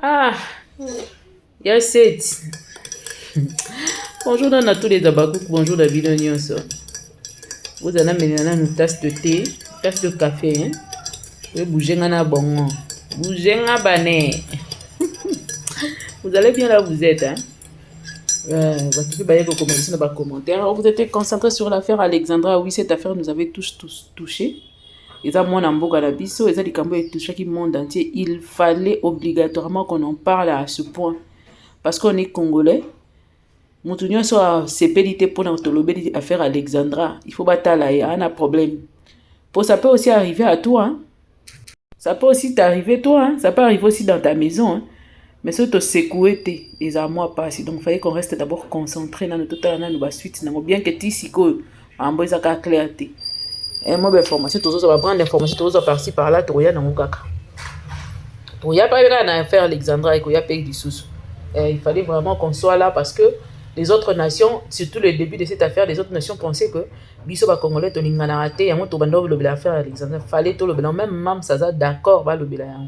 Ah, il y a 7. Bonjour dans tous les abakouk, bonjour David Nyonso. Vous allez amener une tasse de thé, tasse de café. Hein? Vous bougez ngana bongo. Bougez nga bané. Vous allez bien là où vous êtes. Hein? Vous étiez concentré sur l'affaire Alexandra. Oui, cette affaire nous avait tous touchés. Et ça, moi, Namboga la biso, et ça, touché qui monde entier. Il fallait obligatoirement qu'on en parle à ce point. Parce qu'on est congolais. Moutounion soit CPDT pour notre affaire Alexandra. Il faut battre là, il y a un problème. Ça peut aussi arriver à toi. Hein? Ça peut aussi t'arriver toi. Hein? Ça peut arriver aussi dans ta maison. Hein? Mais ça te secouer les armoires passent. Donc il fallait qu'on reste d'abord concentré dans notre temps dans suite. Bien que tu siko en bois ça clair. Et moi information tous ça va prendre l'information tous par-ci par-là tu regardes dans kaka. Il y a pas rien à faire Alexandra et qu'il y a pays du sous. Il fallait vraiment qu'on soit là parce que les autres nations, surtout le début de cette affaire, les autres nations pensaient que biso ba congolais to lingana raté yango to bando le affaire Alexandra fallait to le même mam ça d'accord va le bilan.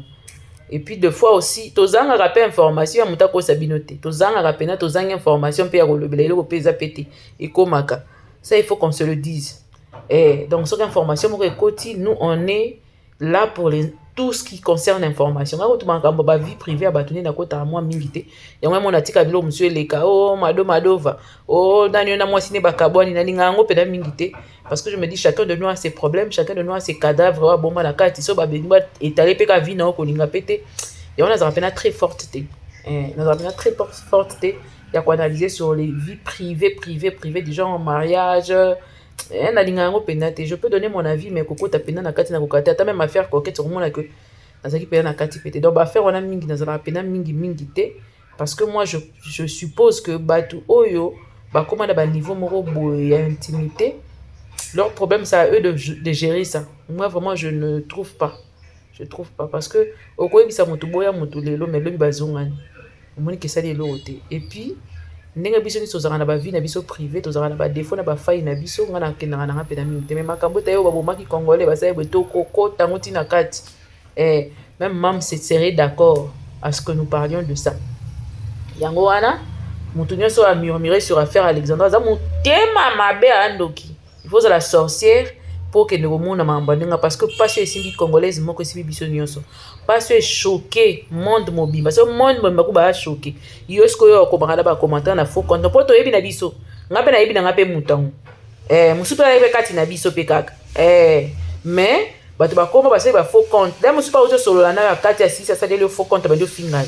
Et puis deux fois aussi tozanga rappel information muta ko sabinote tozanga rappel na tozanga information pe ya le bilan ko pesa pété et komaka ça il faut qu'on se le dise. Et donc cette information mo ekoti nous on est là pour tout ce qui concerne l'information. Quand tu m'as vie privée à bâtonner na kota moi mingité. Ya moi mon atika bilo monsieur leka oh madova oh daniel na moi sine bakabwani na linga ngo peda mingité parce que je me dis chacun de nous a ses problèmes, chacun de nous a ses cadavres bon la carte so ba benwa étalé pe ka vie na ko linga pété. Et on a rappelé très forte té. On a rappelé très forte té. Il y a quoi analyser sur les vies privées des gens en mariage. Je peux donner mon avis mais koko ta pena na kati na kokata ta même affaire coquette sur mon que nazaki pena na kati pété donc ba faire on a mingi nazala pena mingi té parce que moi je suppose que batu oyo ba comment ba niveau moko boy intimité leur problème c'est à eux de gérer ça. Moi vraiment je ne trouve pas parce que okoyebisa moto boya moto lelo mais lobi bazongani omoni que ça lelo té et puis ndenge biso nyonso tozalaka na bavie na biso privé tozalaka na badefo na bafai na biso nga nakendaka nanga mpe na mingi te me makambo tayo babomaki congolais basali boye tokokota yango ntina kati même mam serait d'accord à ce que nous parlions de ça yango wana moto nyonso amurmure sur affaire Alexandra aza motema mabe andoki il faut la sorcière pour que nous remonte à parce que pas sur les congolaises moko sibi biso nyonso pas sur choqué monde mobile parce que monde mobile ba choqué yo ce que yo ko bangala ba commentaire na faux compte poto yebi na biso ngape na yebi na ngape mutango musupe na yebi kati na biso pe kaka mais bato ba koma ba ba faux compte da musupe auto solo na kati ya sisa ça le faux compte ba do fingal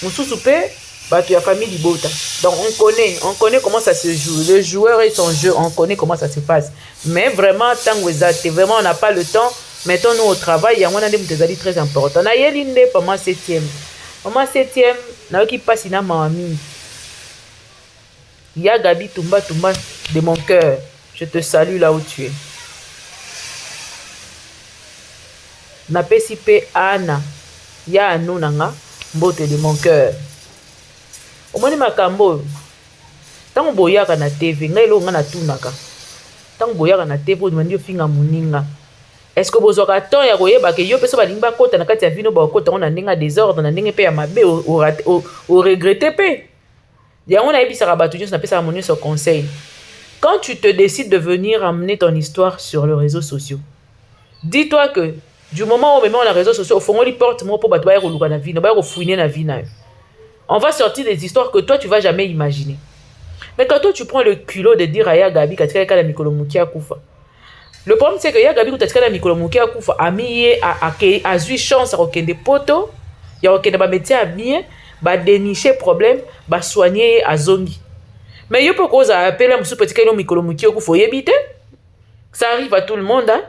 mususu pe bato ya famille Libota. Donc on connaît comment ça se joue. Le joueur et son jeu, on connaît comment ça se passe. Mais vraiment, tant que vraiment on n'a pas le temps, mettons-nous au travail. Il y a un des très important. On a yélinde pendant 7e. Pendant 7e, on a qui passe na mamie. Il y a Gabi Tumba de mon cœur. Je te salue là où tu es. Na pesipe Anna. Il y a Anunanga, mbote de mon cœur. Omoni makambo tango boyaka na TV ngai lo nga na tunaka tango boyaka na TV o demandi ofinga moninga est-ce que bozwaka temps ya koyeba ke yo peso balingi bakota na kati ya vino bakota ngo na ndenge ya désordre na ndenge pe ya mabe o regretter pe yango nayebisaka bato nyonso napesaka mo nyonso conseil quand tu te décides de venir amener ton histoire sur les réseaux sociaux dis-toi que du moment où on met les réseaux sociaux au fond on porte mo po bato baya koluka na vino baya kofouiner na vino on va sortir des histoires que toi tu vas jamais imaginer. Mais quand toi tu prends le culot de dire à Yagabi katika kala mikolo mukia kufa. Le problème c'est que Yagabi katika kala mikolo mukia kufa amiye a zui chance à okende poto, ya okende ba métier à bien, ba dénicher problème, ba soigner à zongi. Mais yo poko za appeler musu petit kala mikolo mukia kufa yebite. Ça arrive à tout le monde hein.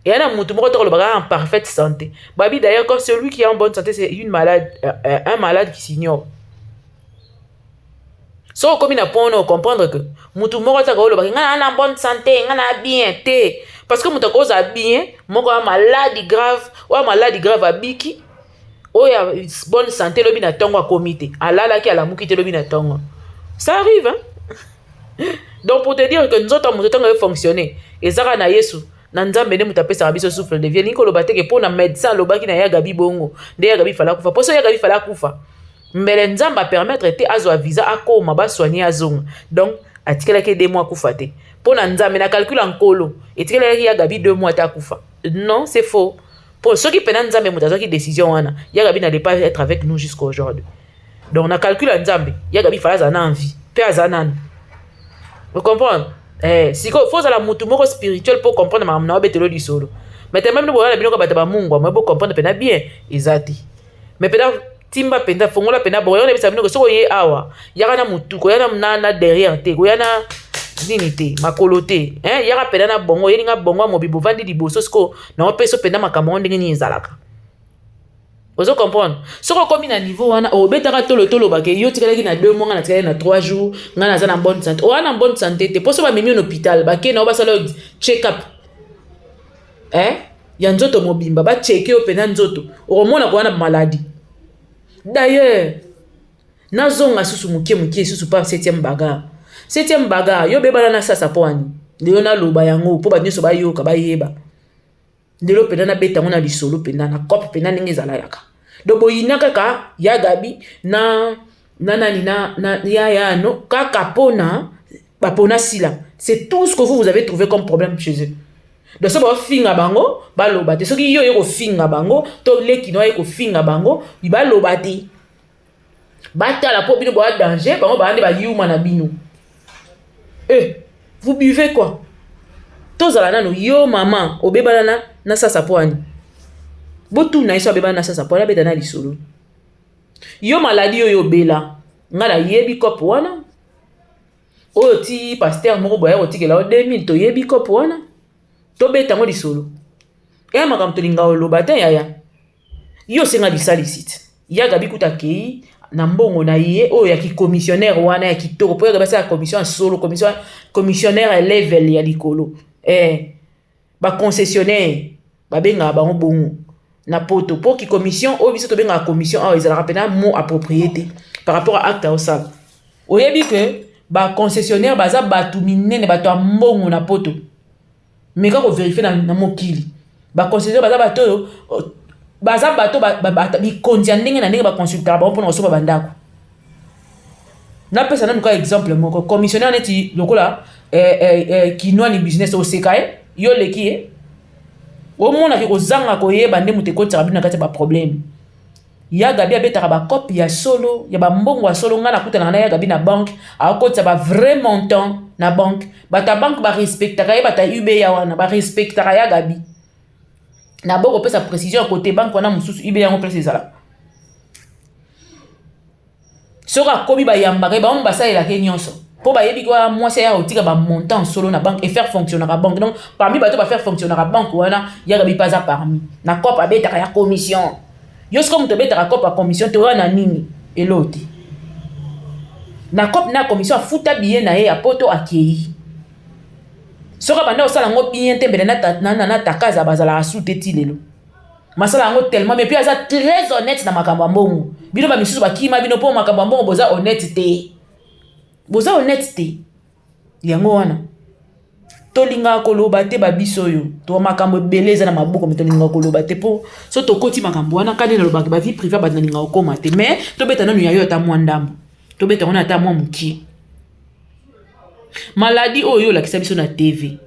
Et un en parfaite santé. Babi d'ailleurs quand celui qui est en bonne santé c'est un malade qui s'ignore. So comme il n'a pas on comprendre que mutu moko ta ko lo en bonne santé, ngana bien té parce que mutu ko za bien, moko maladie grave, ou maladie grave abiki. O ya bonne santé lobi na tongo comité. Alala ki ala mukite lobi na tongo. Ça arrive hein. Donc pour te dire que nous autres mutu tongo fonctionner, ezaka na Yesu. na nzambe nde mutu apesaka biso souffle de vie elingi koloba te ke mpo na médecin alobaki na ya gabi bongo nde ya gabi fala kufa mpo so ya gabi fala kufa mbele nzambe apermettre te azwa visa akoma basoigne azonga donc atikelaki 2 mois akufa te mpo na nzambe na calcule nkolo etikelaki ya gabi 2 mois te akufa non c'est faux mpo soki pena nzambe mutu azwaki décision wana ya gabi n'allait pas être avec nous jusqu'à aujourd'hui donc na calcule ya nzambe ya gabi fala aza na envie mpe aza nani vous comprenez siko faut la mutu moko spirituel pour comprendre makambo na obetelo lisolo mais te même boyana binoko bato bamungwa mo comprendre pena bien ezati mais pena timba penda fongola pena boyana bisa binoko soko ye awa yaka na mutu ko yana na derrière te ko yana nini te makolo te yaka pena na bongo yelinga bongo mobibo vandi liboso siko na opeso pena makambo ndenge ni ezalaka ozo comprendre soko komi na niveau wana obetaka tolo bake yo tikalaki na 2 mois na tikalaki na 3 jours nga naza na bonne santé wana bonne santé te poso ba memi en hôpital bake na obasala check up ya nzoto mobimba ba checker yo pena nzoto omona ko wana maladie d'ailleurs nazonga susu mukie susu pa 7e baga yo bebana na sasa poani lelo na loba yango po ba nyoso ba yoka ba yeba ndelo pena na beta ngona lisolo pena na cop pena ndenge ezala yaka do boyina kaka ya gabi na ya no kaka pona ba pona sila c'est tout ce que vous avez trouvé comme problème chez eux donc ça ba finga bango ba loba te soki yo yeko finga bango to leki no yeko finga bango ba loba te batala po bino bo danger bango ba ande ba yuma na bino vous buvez quoi tozala nano yo mama obebana na sasa poani botu na iso obebana na sasa poani beta na lisolo yo maladi yo bela ngala yebi kopo wana oyo ti pasteur moko boya otikela o 2000 to yebi kopo wana to beta ngo lisolo makambo tolinga oloba te yaya yo senga lisalisite ya gabi kutakei na mbongo na ye oyo ya ki commissionnaire wana ya kitoko po ya gabi sa commission solo commissionnaire level ya likolo ba concessionnaire ba benga ba bongo na poto pour ki commission o biso to benga commission a ezala rapena mot approprié par rapport à acte au sal oyebi que ba concessionnaire baza batu minene batu mbongo na poto mais quand on vérifie na mokili ba concessionnaire baza bato bi kondia ndenge na ndenge ba consultant ba mpona osoba bandako na pesa na nuka exemple moko commissionnaire neti lokola kinwa ni business o sekae yo leki o mona ki kozanga ko yeba nde mute kotira bino kati ba problème ya gabi abetaka ba copie ya solo ya ba mbongo ya solo ngana kutana na ya gabi na banque akotsa ba vrai montant na banque bata banque ba respectaka ye bata UB ya wana ba respectaka ya gabi na boko pesa précision côté banque wana mususu UB ya ngo place ezala soka kobi ba yambaka ba mbasa ela ke nyonso po ba yebi kwa mwasi ya otika ba montant solo na banque et faire fonctionner la banque donc parmi bato ba faire fonctionner la banque wana ya gabi pas parmi na copa betaka ya commission yo sko muto betaka copa commission to wana nini eloti na cop na commission futa bien na ye ya poto akei soka banda osala ngo bien tembele na takaza bazala asute ti lelo masala ngo tellement mais puis aza très honnête na makambo mbongo bino ba misusu bakima bino po makambo mbongo boza honnêteté yango wana tolinga koloba te babiso yo to makambo beleza na mabuko metolinga koloba te po so tokoti makambo wana kade na lobaka ba vie privée ba nalinga okoma te mais to beta nanu ya yo ta mwandambo to beta ona ta mwa muki maladie oyo la kisa biso na TV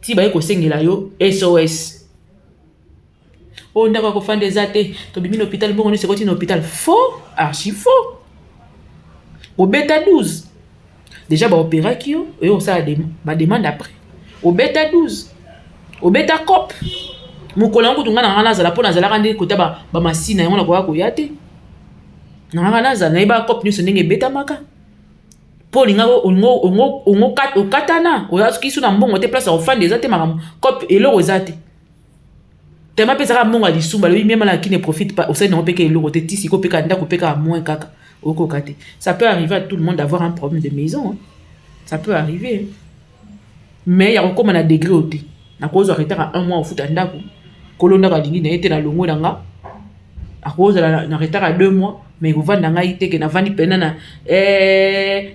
ti ba yeko sengela yo SOS o ndaka ko fande zate to bimi na hôpital bongo ni sekoti na hôpital faux archi faux au bêta 12 déjà ba opéra kio et on ça ba demande après au bêta 12 au bêta cop mukolo ngo tunga na ngana zala pona zala kande kota ba masina yango na ko yate na ngana zala na ba cop ni ndenge bêta maka po linga ongo katana o yasuki su na mbongo te place au fan des ate makam cop elo ozate tema pesa ka mbongo ali sumba le même la qui ne profite pas au sein no peke elo te tisi ko peka ndako peka moins kaka. Ça peut arriver à tout le monde d'avoir un problème de maison. Hein. Ça peut arriver. Mais il y a comme un degré au thé. À cause de à 1 mois au foot à Ndako. Colonna Galingi n'a été dans le mot d'anga. À cause de la retard à 2 mois. mais kovanda ngai te ke navandi pena na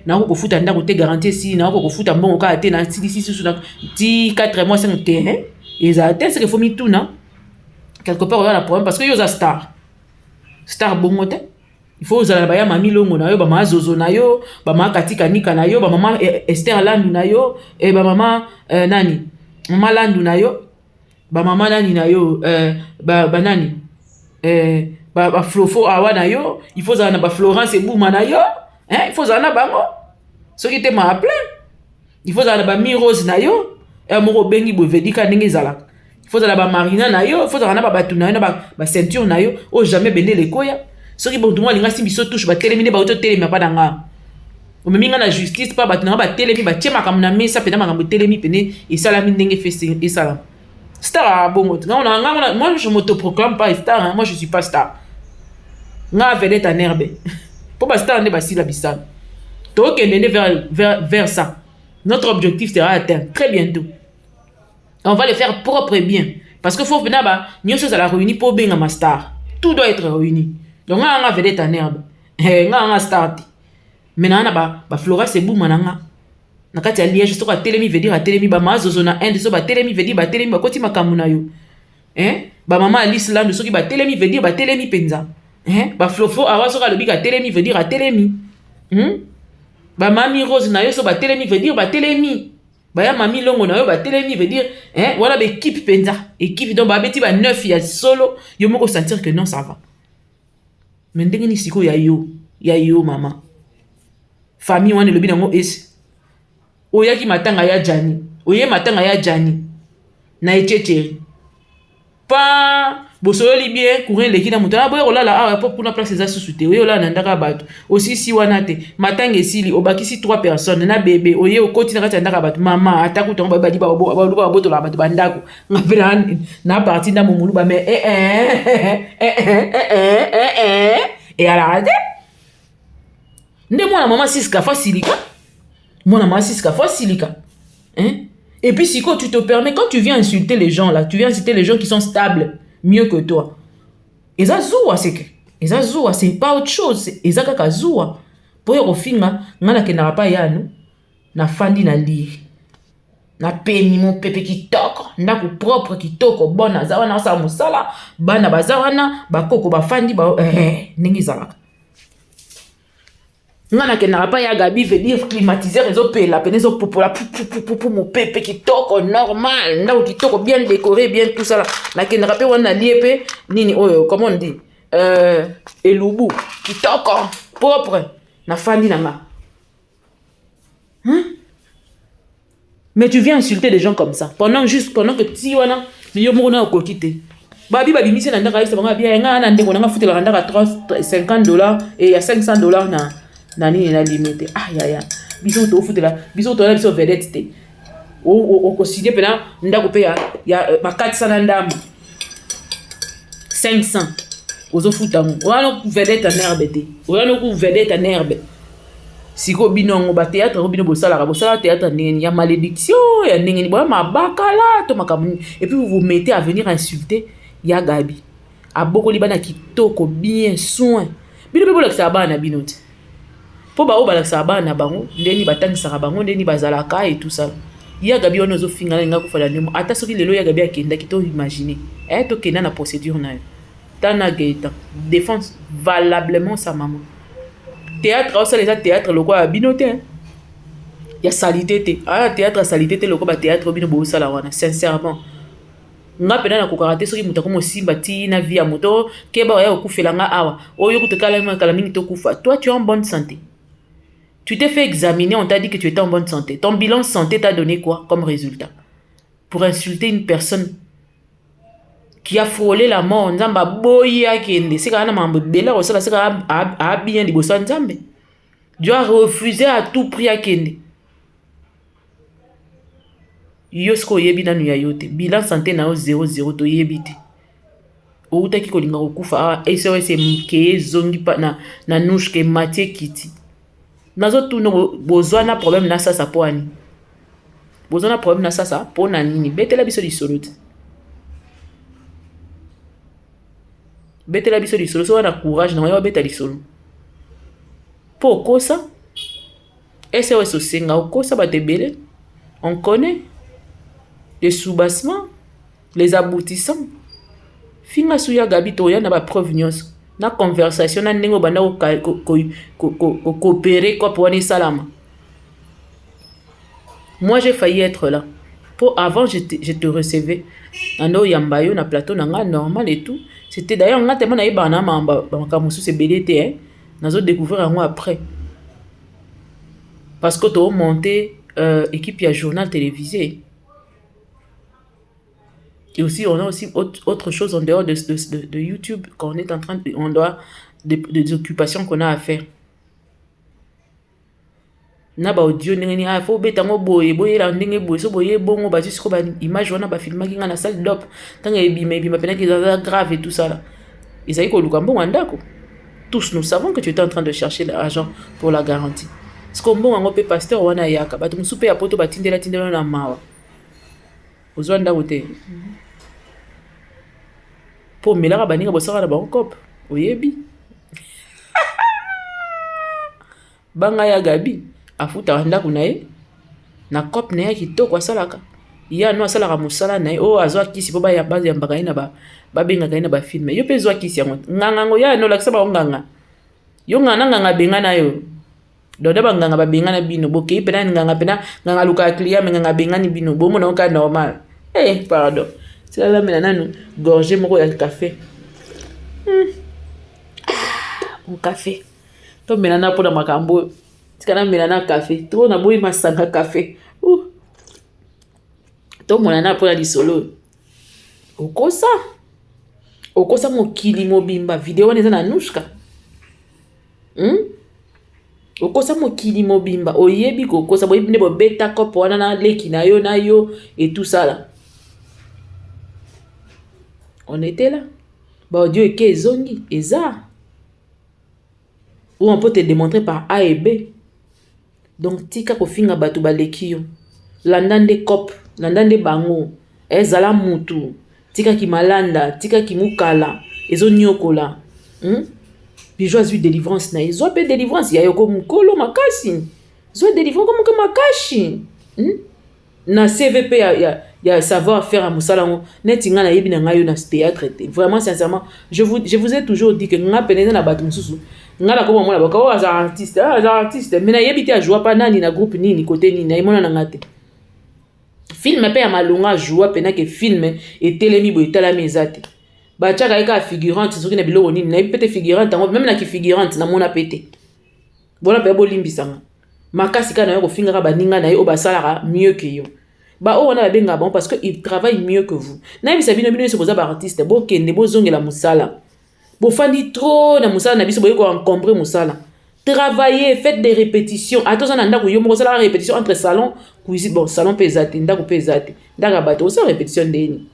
na ko futa ndako te garantie si na ko futa mbongo ka te na si na ti 4 mois 5 te eza te c'est que faut mi tout na quelque part on a problème parce que yo za star bongo te il faut uzala ba ya mami longo na yo ba ma zozo na yo ba ma katika nika na yo ba mama Esther Landu na yo ba mama nani mama Landu na yo ba mama nani na yo ba nani ba Flofo awa na yo il faut za na ba Florence Bouma na yo il faut za na bango soki te ma appelé il faut za na ba Mi Rose na yo moko bengi bo vedika ndenge zalaka il faut za na ba Marina na yo il faut za na ba batu na yo na ba ceinture na yo o jamais bende le koya soki bon tout linga si biso touche ba télémine ba auto télémi pa danga o meminga na justice pa batu na ba télémi ba tiema kam na mesa pena makambo télémi pene et salami ndenge festi et salam star bongo moi je m'autoproclame pas star hein? Moi je suis pas star nga vedette en herbe pour ba star ne ba si la bisane to kende vers ça notre objectif sera atteint très bientôt on va le faire propre et bien parce que faut venir ba nyonso za la réunir pour benga ma star tout doit être réuni donc nga vedette en herbe nga star maintenant na ba Florence Bouma na kati ya Liège soko atelemi veut dire atelemi ba mazozo na Inde so ba telemi veut dire ba telemi ba koti makambu na yo ba mama Alice Landu soki ba telemi veut dire ba telemi penza ba Flofo awa soka lobi ka telemi veut dire atelemi ba mami Rose na yo so ba telemi veut dire ba telemi ba ya mami longo na yo ba telemi veut dire voilà ba équipe penza équipe donc ba beti ba 9 ya solo yo moko sentir que non ça va mais ndenge ni siko ya yo mama famille wana lobi nango oyaki matanga ya Jani oye matanga ya Jani na echeteri pa bosoli bien courir leki na mutana boye kolala awa po kuna place za susute oye olala na ndaka bato osisi wana te matanga esili obakisi 3 personnes na bébé oye okoti na kati ya ndaka bato mama ataku tongo ba diba ba botola bato bandako ngapela na parti na momulu ba mais et ala de nde mwana mama siska fasilika mwana mama siska fasilika et puis si quand tu te permets quand tu viens insulter les gens là tu viens insulter les gens qui sont stables mieux que toi eza zuwa c'est pas autre chose eza kaka zuwa po yo kofinga ngana kenaka pa yanu na fandi na lie na pemi mo pepe kitoko ndako propre kitoko bona za wana sa musala bana baza wana bakoko bafandi ba ndenge ezalaka ngana kenaka pa ya Gabi veut dire climatiseur ezopela pene ezopopola pou mo pepe kitoko normal ndako kitoko bien décoré bien tout ça là na kenaka pe wana lie pe nini oyo comment on dit elubu kitoko propre na fandi nanga mais tu viens insulter des gens comme ça pendant que ti wana yo moko na okokite babi babimisi na ndaka isa banga bien nga na ndeko na futela ndaka $50 et il y a $500 na nini na limite ya biso to futela biso to na biso vedette te o considérer pena ndako pe ya ba 400 na ndambo 500 ozo futango wana vedette en herbe te wana ku vedette en herbe siko binongo ba théâtre bino bosala théâtre ndenge ya malédiction ya ndenge ni ba mabakala to makamu et puis vous vous mettez à venir insulter ya Gabi aboko libana kitoko bien soin bino pe bolakisa bana bino te po ba obalakisa bana bango ndeni batangisaka bango ndeni bazalaka et tout ça ya Gabi ono zo finga nga kufala ndemo ata soki lelo ya Gabi akenda kito imaginer to kenda na procédure na yo tana geta défense valablement sa maman théâtre aussi les théâtre loko ya bino te ya salité te théâtre salité te loko ba théâtre bino bo sala wana sincèrement nga pena na kokara te soki muta ko mosimba ti na vie ya moto ke ba ya okufela nga awa oyo kutekala mingi to kufa toi tu es en bonne santé. Tu t'es fait examiner, on t'a dit que tu étais en bonne santé. Ton bilan santé t'a donné quoi comme résultat? Pour insulter une personne qui a frôlé la mort, Nzamba boya kende, c'est quand même bela ou ça c'est a bien di bossa Nzambe. Dieu a refusé à tout prix à kende. Yosko yebi na nuya yote. Bilan santé na 0 to yebite. Outa ki kolinga okufa SOS mke zongi pa na nouche ke Mathieu Kiti. Nazo tout no bozwana problème na ça po ani. Bozwana problème na ça po na nini betela biso di solo. Betela biso di solo so na courage na yo beta di solo. Pour Kosa, SOS au Senga, au Kosa, Batebele, on connaît les sous-bassements, les aboutissants. Finga Suya Gabi Toya n'a pas preuve nyos. Na conversation, na nengo banda coopérer quoi pour aller salama. Moi, j'ai failli être là. Avant, je te recevais. Ando Yambayo, na plateau, na normal et tout. C'était d'ailleurs, on a tellement naïe banama, bakamusu, c'est BDT, hein. Nous avons découvert un mois après. Parce que tu as monté équipe, il y a journal télévisé. Et aussi, on a aussi autre chose en dehors de YouTube, qu'on est en train de, on doit, des occupations qu'on a à faire. Na ba audio ndenge a faut betango boye la ndenge boye so boye bongo ba jusqu'au ba image wana ba filma kinga na salle d'op tanga ebima pena ki grave et tout ça là ils aient ko lukambo ndako. Tous nous savons que tu étais en train de chercher l'argent pour la garantie. Ce qu'on bon ngo pe pasteur wana yaka ba tum soupe ya poto ba tindela na mawa ozwanda wote po melaka baninga bosaka na ba cop oyebi banga ya Gabi afuta ndako na ye na cop na ye kitoko asalaka ya no asalaka musala na ye o azwa kisi po ba ya base ya mbaka ina ba benga kaina ba film yo pe zwa kisi yango nganga ya no lakisa ba nganga yo nganga benga na yo doda ba nganga ba benga na bino boke pena nganga pena nganga luka client nganga benga ni bino bomo na ka normal pardon c'est là mena nanu gorgé moko ya café mon café to mena na pona makambo tikana mena na café to na boyi masanga café to mona na pona lisolo okosa mokili mobimba video wana eza na nushka okosa mokili mobimba oyebi kokosa boyebi ne bobeta kopo wana na leki na yo et tout ça là on était là ba audio eke ezongi eza ou on peut te démontrer par A et B. Donc tika kofinga batu baleki yo landande kop landande bango ezala mutu tika ki malanda tika ki mukala ezo nyokola puis joie délivrance na ezo pe délivrance ya yoko mukolo makasi zo délivrance comme makashi na CVP ya savoir faire à musala ngo neti nga na yebi na ngayo na théâtre. Vraiment sincèrement je vous ai toujours dit que nga peneza na batu mususu nga la koma mona bako artiste mais na yebi te a jouer pa nani na groupe nini côté nini na imona na ngate film pe ya malonga joie pena que film et telemi bo etalami ezate ba tchaka eka figurante soki na biloko nini na pete figurante même na ki figurante na mona pete bona pe bo limbisanga makasi kana yo kofinga ka baninga na yo basala mieux que yo ba o wana benga bon parce que il travaille mieux que vous na bisa bino se posa ba artiste bo kende bo zongela musala bo fandi trop na musala na biso bo ko encombrer musala. Travaillez, faites des répétitions. Attention, on a une répétition entre salon, cuisine, bon, salon pesate, ndako pesate, ndaka bato, c'est répétition d'eni.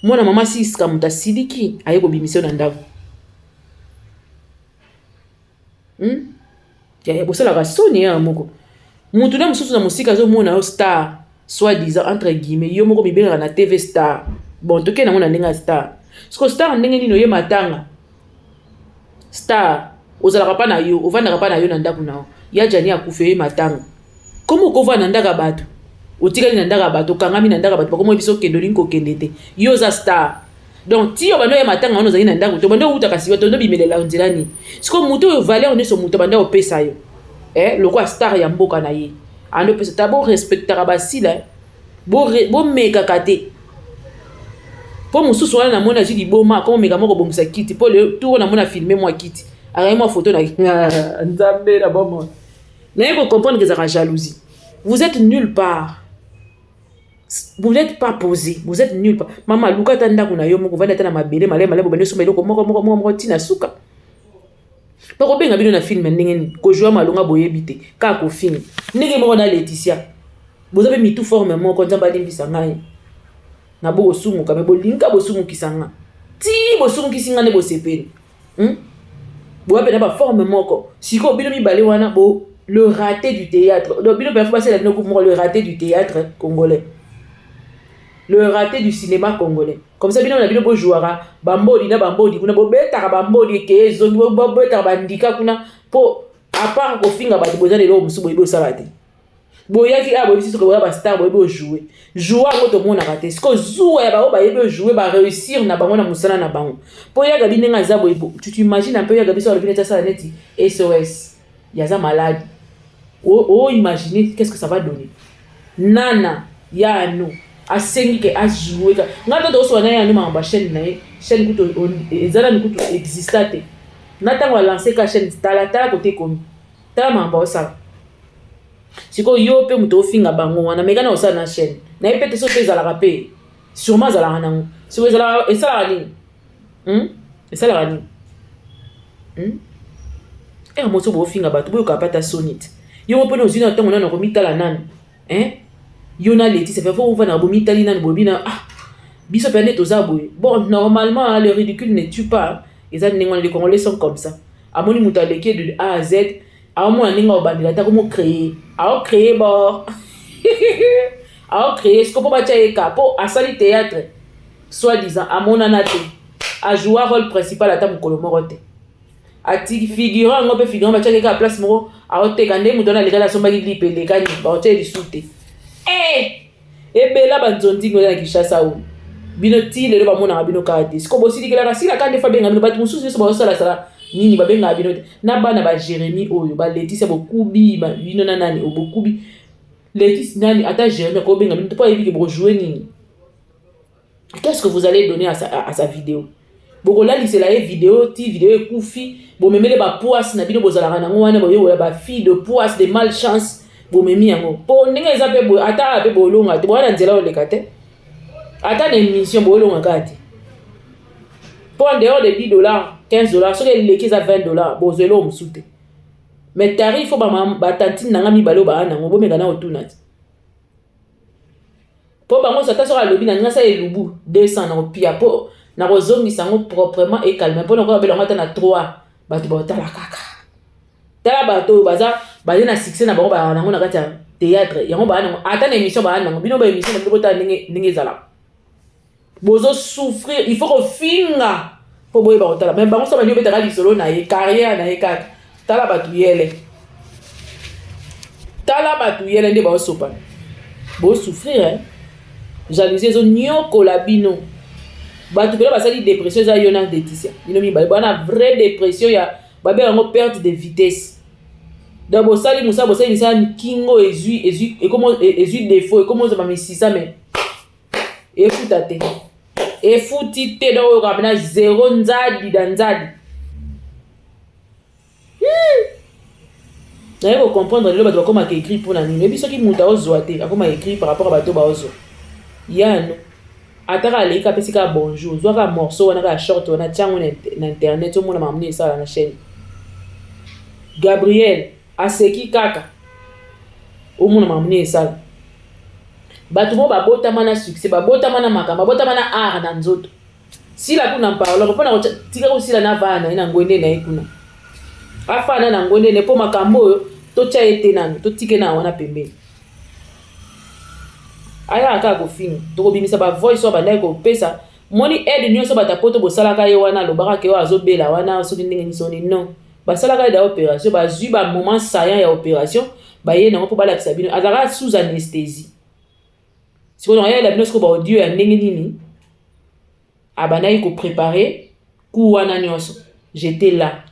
Moi na maman si skamuta sidiki, aye ko bimission ndako. Ya bossa la rasoni ya moko. Mutu na mususu na musika zo mona o star, soi-disant entre guillemets, yo moko bibera na TV star. Bon, toke na mona ndinga star. Sko star ndenge nino ye matanga. Star ozalaka pa na yo ovandaka pa na yo na ndako na yo ya jani akufe matanga komo kova na ndaka bato otikali na ndaka bato kangami na ndaka bato bakomo biso kendoli ko kendete yo za star donc ti yo bando ya matanga ono zali na ndako to bando uta kasi to ndo bimelela nzela ni siko muto yo valeur ne so muto bando opesa yo lokwa star ya mboka na ye ando pesa tabo respectera basila bo meka kate po mususu wana na mona jidi boma komo meka moko bongisa kiti po le tout na mona filmer moi kiti. Arrête moi photo na nzambe la bon. N'ayez pas comprendre que c'est la jalousie. Vous êtes nulle part. Vous n'êtes pas posé. Vous êtes nulle part. Maman luka tanda kuna yo moko vanda tana mabele malé bobende so meloko moko tina suka. Pas ko benga bino na film ndenge ni ko joa malonga boyebite ka ko film. Ndenge moko na Laetitia. Vous avez mis tout forme moko nzamba limbisa ngai. Na bo sumu ka me bolinga bo sumu kisanga. Ti bo sumu kisinga ne bo sepeli. Bo apena ba forme moko siko bino mi balé wana bo le raté du théâtre donc bino ba passer la no le raté du théâtre congolais, le raté du cinéma congolais. Comme ça bino na bino bo jouera bambodi na bambodi kuna bo beta bambodi ke zongi bo beta bandika kuna po à part kofinga bato boza lelo musu boyebe osala te boyaki a boyebi siko boya ba star boyebi ojouer jouer ngo tomonaka te siko zuwa ya bao bayebi ojouer ba réussir na bango na musala na bango po ya gabi nenga za boyebo tu t'imagines un peu ya gabi so le bineta sala neti SOS yaza malade imaginer qu'est-ce que ça va donner nana ya no asengi ke a jouer ka ngata to so na ya no ma chaîne na chaîne kuto ezala kuto existate nata ngo lancer ka chaîne tala côté comme tala mamba osala siko yo pe muto ofinga bango wana meka na osala na chaîne na epete so pe zala pe sûrement zala nango siko zala esala nini esala nini moto bo ofinga bato boyo kapata sonite yo pe no zina ntango nana komitala nani yo na leti ça fait faut on va na bomitali nani bobina biso pe ne toza boye bon normalement le ridicule ne tue pas les Congolais, les Congolais sont comme ça amoni muto aleki de A à Z amo aninga obandela ta komo créer créer bon créer ce qu'on peut battre capo à sali théâtre soi-disant amona nate a jouer rôle principal à ta mukolo morote ati figurant ngo pe figurant batcha ka place moko a oteka nde muto na lekala somba ki lipele kani ba oteli disute ebela banzondi ngo na kishasa o bino ti le ba mona bino ka dis ko bosili kala ka sila kande fa benga bino bat mususu so ba sala sala nini babenga bino na bana ba Jérémie oyo ba Laetitia bokubi ba bino na nani obokubi Laetitia nani ata Jérémie ko benga bino to pas éviter pour jouer nini. Qu'est-ce que vous allez donner à sa vidéo? Boko la lisela vidéo ti vidéo ekufi bo memele ba poisse na bino bozala na ngwana bo yo ba fille de poisse de malchance bo memi yango po ndenge eza pe bo ata pe bo longa te bo na nzela o lekate ata na émission bo longa kati pour en dehors de $10 $15 so que leki za $20 bo zelo msute mais tarif faut ba tantine nanga mi balo ba na ngo bo meka na otuna ti po bango sata so alobi na ngasa elubu 200 na opia po na rozongisa ngo proprement et calme po na ko bela ngata na 3 bato ba tala kaka tala bato baza na succès na bango ba na ngo na kati ya théâtre yango ba na ata na émission ba na ngo bino ba émission na bino ta ninge zala bozo souffrir il faut que finga po boye ba otala mais bango so ba nyo betaka lisolo na ye carrière na ye kaka tala bato yele nde ba osopa bo souffrir jalousie zo nyoko la bino bato pela basali dépression za yona Laetitia bino mi bana vraie dépression ya babe yango perte de vitesse donc bosali musa bosali misa kingo ezui et comment ezui défaut et comment ça va misisa mais efutate efuti te do ko bana zéro nzadi danzadi na ko comprendre le bato comme écrit pour na nini biso ki muta ozwa te akoma écrit par rapport à bato ba ozo yano ataka leka pesika bonjour zwaka morceau wana ka short wana tiango na internet o mona mamni ça na chaîne Gabriel aseki kaka o mona mamni ça bato bo babotama na succès babotama na makamba babotama na art na nzoto sila kuna parole ko na tika ko sila na vana ina ngwende na ikuna afana na ngwende ne po makambo to cha ete nanu to tike na wana pembeni aya aka ko fin to ko bimisa ba voice wa bandai ko pesa moni aide nyonso batapoto bosalaka ye wana lobaka ke wa azobela wana so ndenge ni soni non basalaka da opération ba zui ba moment saillant ya opération ba ye na ko bala kisabino azaka sous anesthésie siko no ya la bino siko ba audio ya ndenge nini abanai ko préparer ku wana nyonso j'étais là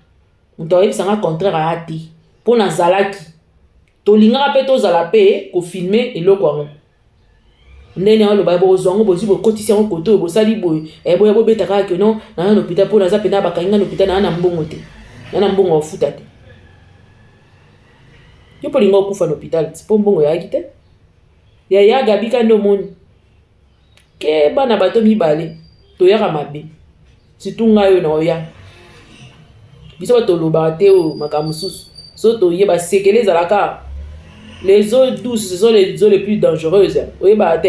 mutawe sanga contraire a ati pona zalaki to linga pe to zala pe ko filmer eloko wango ndene alo ba bo zongo bozi bo kotisi yango koto bo sali boy boya bo betaka ke non na hôpital pona za pena ba kanga hôpital na mbongo te na mbongo ofuta te yo po linga okufa na hôpital po mbongo ya kite ya gabika ndo moni ke bana bato mibale to yaka mabe situnga yo na oya biso ba to loba te o makamususu so to yeba sekele zalaka. Les eaux douces, ce sont les eaux les plus dangereuses. Oui, bah,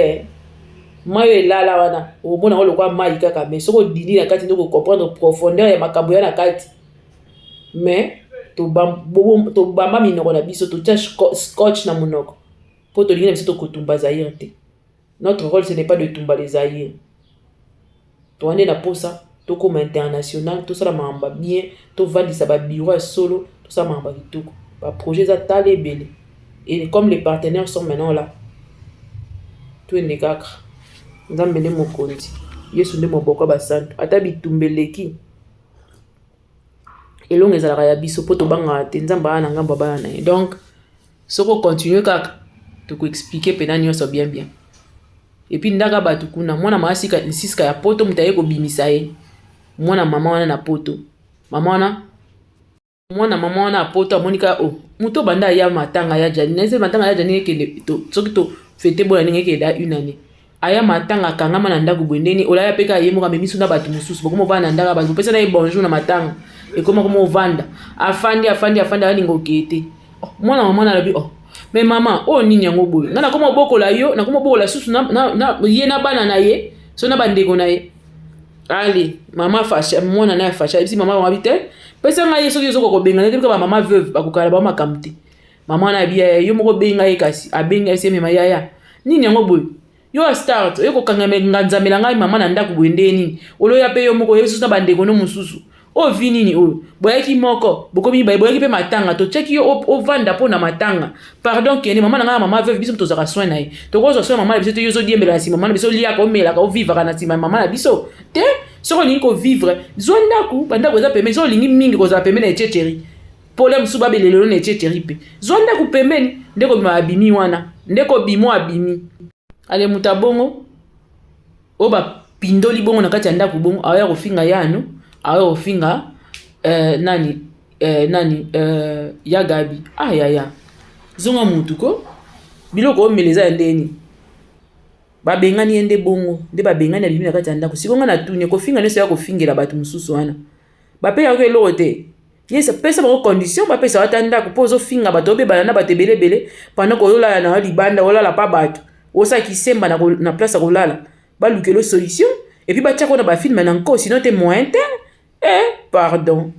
moi, là, wana. Au moins, on le voit mal, mais ce qu'on dit, la carte, nous comprendre profondeur et ma cabouya la carte. Mais, to bamba minoko na biso, to scotch na monoko. Pour te dire, c'est to kotumba zaïre te. Notre rôle, ce n'est pas de tumba les zaïre. To ane na posa, to comme international, to ça la mamba bien, to vandi sa ba bureau solo, to ça mamba kitoko. Bah, projet ça talé belé. Et comme les partenaires sont maintenant là, tout est négacre. Nous avons mené mon compte. Yesu ne mon boko basanto. Ata bitumbeleki. Et l'on est à la rayabiso poto banga tenzamba na ngamba bana. Donc, ce qu'on continue kaka, tu peux expliquer pénanio so bien. Et puis ndaga batu kuna mwana maasika nsiska ya poto mutaye ko bimisa ye. Mwana mama wana na poto. Mwana mama wana poto amonika o. Muto banda ya matanga ya jani. Nese matanga ya jani ke to soki to fete bola ninge ke da une année. Aya matanga kangama na ndaku bwendeni olaya peka yemo ka memisu na batu mususu bokomo vana ndaka batu pesa na bonjour na matanga e komo vanda afandi ali ngokete mwana mama na labi mais maman nini yango boye ngana komo bokola yo na komo bokola susu na ye na bana na ye so na bandeko na ye ali mama fasha mwana na fasha bisi mama wabite pesa nga yeso yeso ko benga ne ba mama veuve bakukala ba makamte mama na biya yo moko benga ye kasi abenga ese mema yaya nini yango boye yo a start yo ko kangame nganzamela ngai mama na ndaku bwendeni olo ya pe yo moko yesu na bandeko no mususu o vinini o boyaki moko bokomi boyaki pe matanga to cheki yo o vanda po na matanga pardon kene mama na nga mama veuve biso to zaka soin na ye to ko zo soin mama biso to yo zo diembela si mama biso lia ko mela ka o vivre na si mama na biso te soko lingi ko vivre zo ndaku bandako za pembe zo lingi mingi ko za pembe na echecheri problème suba belelo na echecheri pe zo ndaku pembeni ndeko bima abimi wana ndeko bimo abimi ale mutabongo oba pindoli bongo na kati ya ndaku bongo awaya kofinga yano awaya kofinga nani ya gabi ya zonga mutu ko biloko omeleza ya ndeni babengani ende bongo nde babengani abimi na kati ya ndaku sikonga na tuni kofinga neso ya kofingela bato mususu wana bape ya ko eloko te yesa pesa bako condition bapesa wata ndaku po ozofinga bato obebana na bato ebelebele pendant koyolala na libanda olala pa bato osa kisemba na place à kolala balukelo solution et puis batia ko na ba film na nko sinon te moyen pardon